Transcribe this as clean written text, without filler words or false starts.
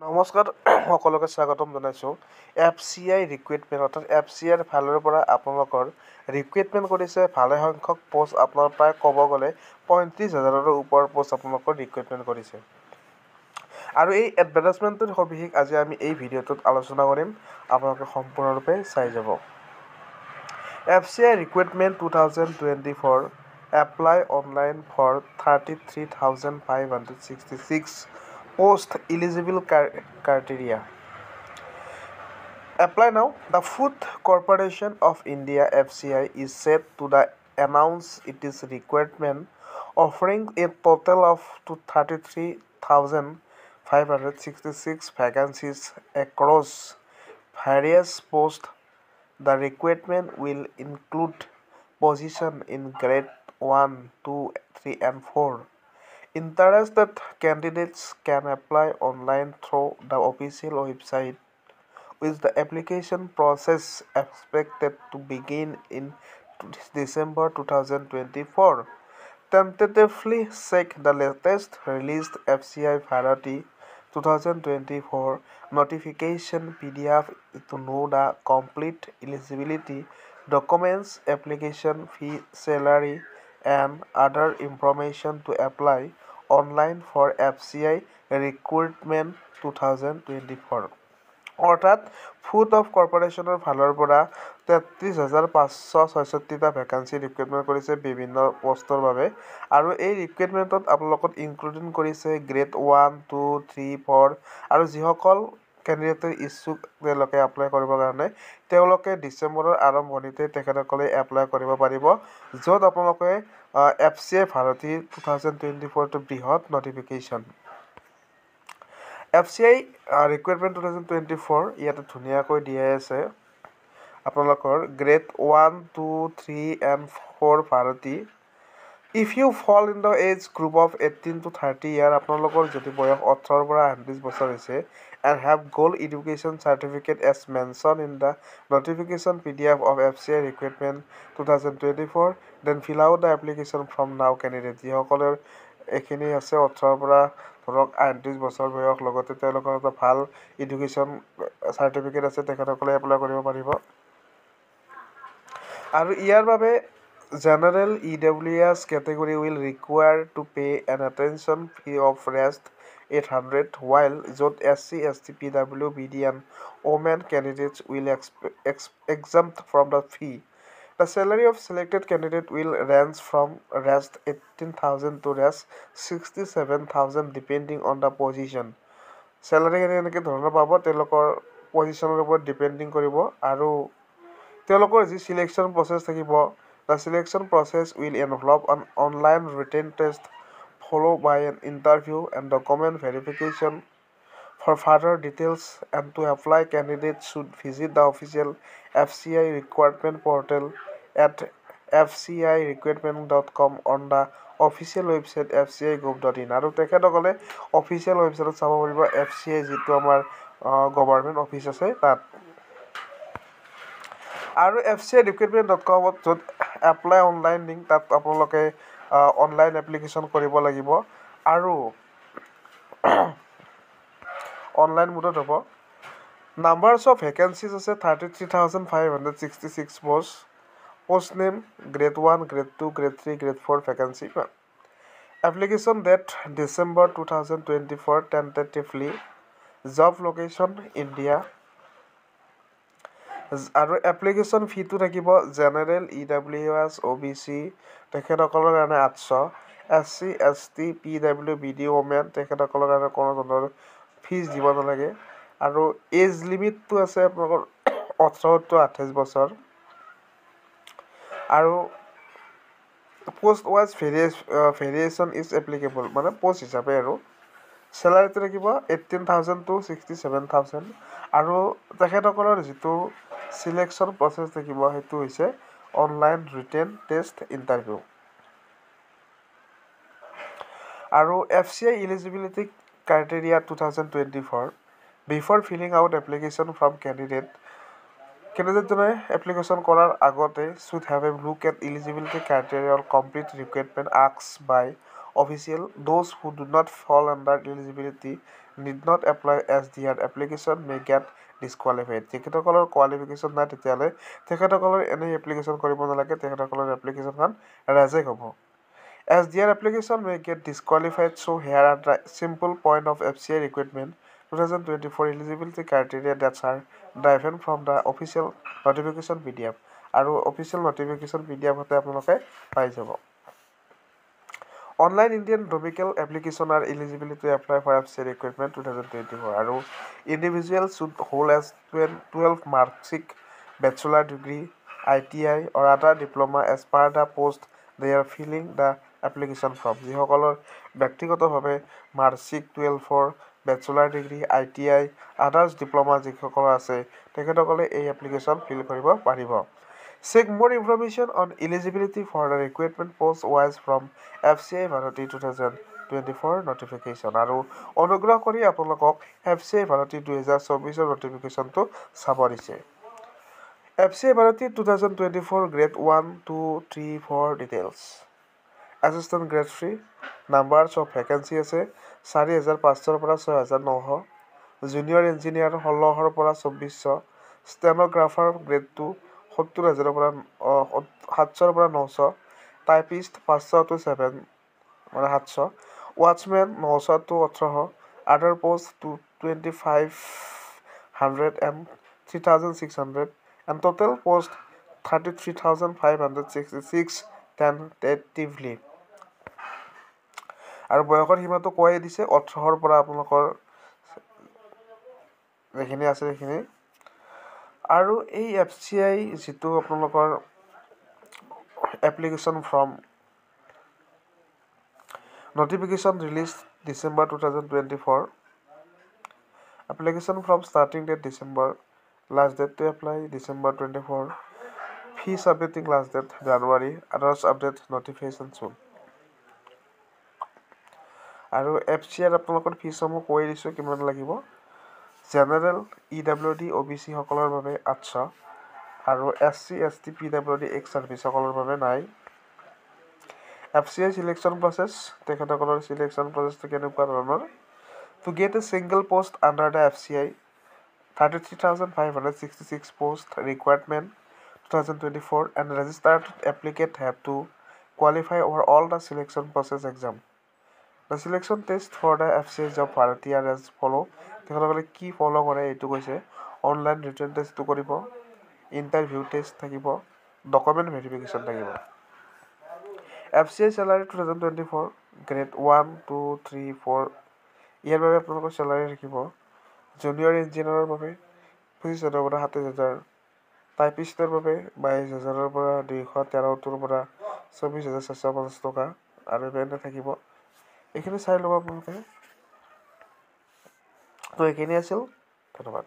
নমস্কাৰ সকলোকে স্বাগতম জনাইছোঁ FCI ৰিক্ৰুইটমেণ্ট অৰ্থাৎ FCIৰ ফালৰ পৰা আপোনালোকৰ ৰিক্ৰুইটমেণ্ট কৰিছে ভালে সংখ্যক পোষ্ট আপোনাৰ প্ৰায় ক'ব গ'লে 35,000ৰো ওপৰ পোষ্ট আপোনালোকৰ ৰিক্ৰুইটমেণ্ট কৰিছে আৰু এই এডভাৰটাইজমেণ্টৰ সবিশেষ আজি আমি এই ভিডিঅ'টোত আলোচনা কৰিম আপোনালোকে সম্পূৰ্ণৰূপে চাই যাব FCI recruitment 2024 apply online for 33,566 post eligible criteria. Apply now. The Food Corporation of India FCI is set to announce its requirement, offering a total of 33,566 vacancies across various posts. The requirement will include positions in grade 1, 2, 3, and 4. Interested candidates can apply online through the official website, with the application process expected to begin in December 2024. Tentatively check the latest released FCI Bharati 2024 notification PDF to know the complete eligibility, documents, application fee, salary, and other information to apply online for FCI Recruitment 2024. অৰ্থাৎ food of কৰ্পৰেশ্যনৰ ফালৰ পৰা 33,566টা ভেকাঞ্চি recruitment কৰিছে বিভিন্ন পষ্টৰ বাবে আৰু এই ৰিক্ৰুইটমেণ্টত আপোনালোকক including কৰিছে গ্ৰেড 1, 2, 3, 4 আৰু যিসকল কেণ্ডিডেটৰ ইচ্ছুক তেওঁলোকে এপ্লাই কৰিবৰ কাৰণে তেওঁলোকে ডিচেম্বৰৰ আৰম্ভণিতে তেখেতসকলে এপ্লাই কৰিব পাৰিব য'ত আপোনালোকে FCI ভাৰতী 2024টো বৃহৎ নটিফিকেশ্যন FCI ৰিক্ৰুইটমেণ্ট 2024 ইয়াতে ধুনীয়াকৈ দিয়াই আছে আপোনালোকৰ গ্ৰেড 1, 2, 3, and 4 ভাৰতী if you fall in the age group of 18 to 30 year আপোনালোকৰ যদি বয়স 18 পৰা 38 বছৰ হৈছে and have gold education certificate as mentioned in the notification PDF of FCI Recruitment 2024, then fill out the application from now candidate. যিসকলৰ এইখিনি আছে 18 পৰা ধৰক 38 বছৰ বয়স লগতে তেওঁলোকৰ এটা ভাল এডুকেশ্যন চাৰ্টিফিকেট আছে তেখেতসকলে এপ্লাই কৰিব পাৰিব আৰু ইয়াৰ বাবে General EWS category will require to pay an attention fee of rest 800, while Jot SC, ST, PW, BD, and women candidates will exempt from the fee. The salary of selected candidate will range from rest 18,000 to rest 67,000 depending on the position. Salary এনেকৈ ধৰণৰ পাব তেওঁলোকৰ পজিশ্যনৰ ওপৰত depending কৰিব আৰু তেওঁলোকৰ যি সিলেকশ্যন process থাকিব The selection process will involve an online written test followed by an interview and document verification. For further details and to apply, candidates should visit the official FCI recruitment portal at fcirecruitment.com on the official website fci.gov.in আৰু তেখেতসকলে official ৱেবছাইটত চাব পাৰিব FCI যিটো আমাৰ government office আছে তাত আৰু fcirecruitment.com য'ত এপ্লাই অনলাইন লিংক তাত আপোনালোকে অনলাইন এপ্লিকেশ্যন কৰিব লাগিব আৰু অনলাইন মোডত হ'ব নাম্বাৰছ অফ ভেকেঞ্চিজ আছে 33,566 post name grade 1, grade 2, grade 3, grade 4 vacancy application date December 2024 tentatively job location India আৰু এপ্লিকেশ্যন ফিটো থাকিব জেনেৰেল EWS OBC তেখেতসকলৰ কাৰণে 800 SC ST PW BD women তেখেতসকলৰ কাৰণে কোনো ধৰণৰ ফিজ দিব নালাগে আৰু এজ লিমিটটো আছে আপোনালোকৰ 18 to 28 বছৰ আৰু post wise variation is applicable মানে পোষ্ট হিচাপে আৰু চেলাৰীটো থাকিব 18,000 to 67,000 আৰু তেখেতসকলৰ যিটো সিলেকশ্যন প্ৰচেছ থাকিব সেইটো হৈছে অনলাইন ৰিটেন টেষ্ট ইণ্টাৰভিউ আৰু FCI eligibility criteria 2024 before filling out application from কেণ্ডিডেটজনে এপ্লিকেশ্যন কৰাৰ আগতে should have a look at eligibility criteria or complete requirement asked by official. Those who do not fall under eligibility need not apply as their application may get disqualified. তেখেতসকলৰ qualification নাই তেতিয়াহ'লে তেখেতসকলৰ এনেই application কৰিব নালাগে, তেখেতসকলৰ এপ্লিকেশ্যনখন reject হ'ব। As their application may get disqualified, so here are the simple point of FCI recruitment 2024 eligibility criteria that are driven from the official notification PDF. আৰু official notification PDF হতে আপোনালোকে পাই যাব। Online Indian Domicile application are eligible to apply for FCI recruitment 2024. আৰু individuals should hold as 12 marksic bachelor degree, ITI or other diploma as per the post they are filling the application form. যিসকলৰ ব্যক্তিগতভাৱে marksheet 12ৰ bachelor degree, ITI, others diploma যিসকলৰ আছে তেখেতসকলে এই application feel কৰিব পাৰিব। Check more information on eligibility for the recruitment post wise from FCI Bharati 2024 notification. আৰু অনুগ্ৰহ কৰি আপোনালোকক FCI Bharati 2024 notificationটো চাব দিছে। FCI Bharati 2024 grade 1, 2, 3, 4 details. Assistant grade 3, numbers of vacancy আছে 4,500 পৰা 6,900, junior engineer 1600 পৰা 2400, stenographer grade 2 70,000 পৰা 700 পৰা 900, typist 500 to 7 মানে 700, watchman 900 to 1800, other post to 2,500 and 3,600, and total post 33,566 tentatively. আৰু বয়সৰ সীমাটো কৈয়ে দিছে 18ৰ পৰা আপোনালোকৰ যিখিনি আছে সেইখিনি। আৰু এই FCI যিটো আপোনালোকৰ application form notification released December 2024. Application from starting date December, last date to apply December 24. Fee submitting last date January. Others update notification soon. আৰু FCI আপোনালোকৰ ফিসমূহ কৈ দিছোঁ কিমান লাগিব। জেনেৰেল EWD OBC সকলৰ বাবে 800 আৰু SC ST PWD ex service সকলৰ বাবে নাই। FCI selection process তেখেতসকলৰ selection processটো কেনেকুৱা ধৰণৰ। To get a single post under the FCI 33,566 post requirement 2024 and registered applicant have to qualify over all the selection process exam. The selection test for the FCI job Bharati are as follow. তেখেতসকলে কি ফলো কৰে এইটো কৈছে। Online written টেষ্টটো কৰিব, interview test থাকিব, document verification থাকিব। FCI salary 2024 grade 1, 2, 3, 4 ইয়াৰ বাবে আপোনালোকৰ চেলাৰী থাকিব। জুনিয়ৰ ইঞ্জিনিয়াৰৰ বাবে 25,000 পৰা 27,000, টাইপিষ্টৰ বাবে 22,000 পৰা 273 পৰা 24,450 টকা আৰু ইভেণ্টে থাকিব। এইখিনি চাই ল'ব আপোনালোকে। তো এইখিনি আছিল, ধন্যবাদ।